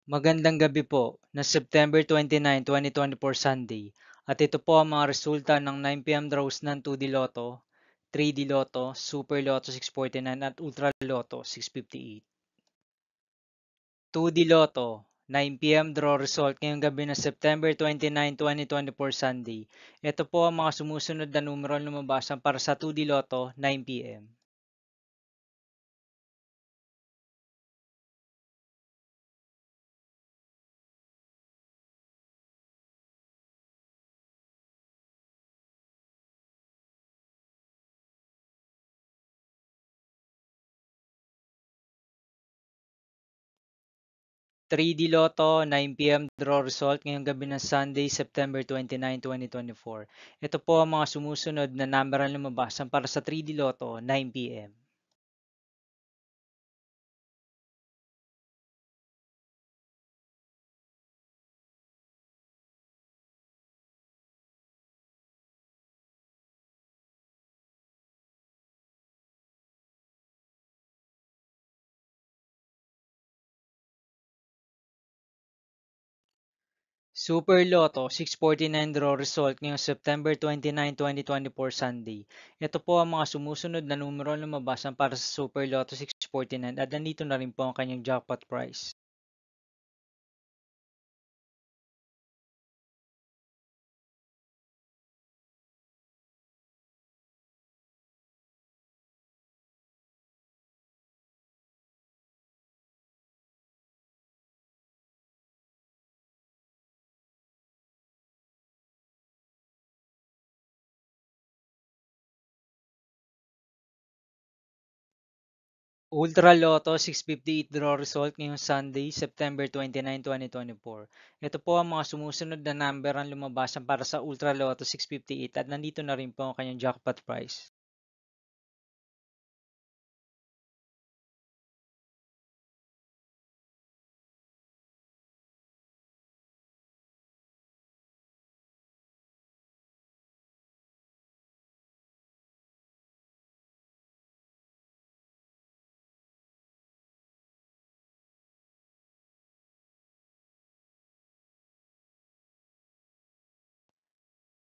Magandang gabi po na September 29, 2024 Sunday at ito po ang mga resulta ng 9 PM draws ng 2D Lotto, 3D Lotto, Super Lotto 649 at Ultra Lotto 658. 2D Lotto, 9 PM draw result ngayong gabi ng September 29, 2024 Sunday. Ito po ang mga sumusunod na numero na lumabasan para sa 2D Lotto 9 PM. 3D Lotto 9 PM draw result ngayong gabi ng Sunday, September 29, 2024. Ito po ang mga sumusunod na number ang lumabasan para sa 3D Lotto 9 PM. 'Super Lotto 649 draw result ngayong September 29, 2024 Sunday. Ito po ang mga sumusunod na numero ang lumabasan para sa Super Lotto 649 at nandito na rin po ang kanyang jackpot price. Ultra Lotto 658 draw result ngayong Sunday, September 29, 2024. Ito po ang mga sumusunod na number ang lumabasan para sa Ultra Lotto 658 at nandito na rin po ang kanyang jackpot price.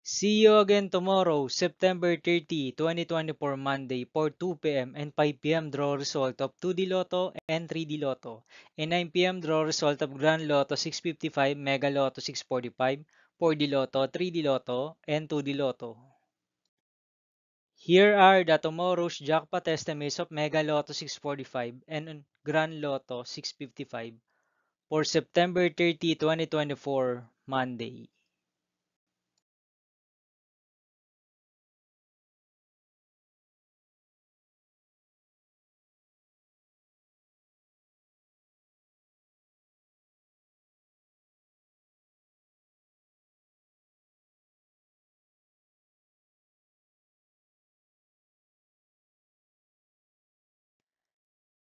See you again tomorrow, September 30, 2024 Monday for 2 p.m. and 5 p.m. draw result of 2D Lotto and 3D Lotto, and 9 p.m. draw result of Grand Lotto 655, Mega Lotto 645, 4D Lotto, 3D Lotto, and 2D Lotto. Here are the tomorrow's jackpot estimates of Mega Lotto 645 and Grand Lotto 655 for September 30, 2024, Monday.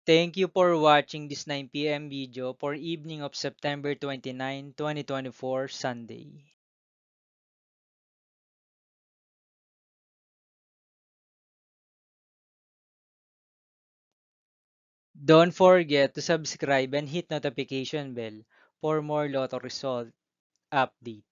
Thank you for watching this 9 p.m. video for evening of September 29, 2024, Sunday. Don't forget to subscribe and hit notification bell for more Lotto result update.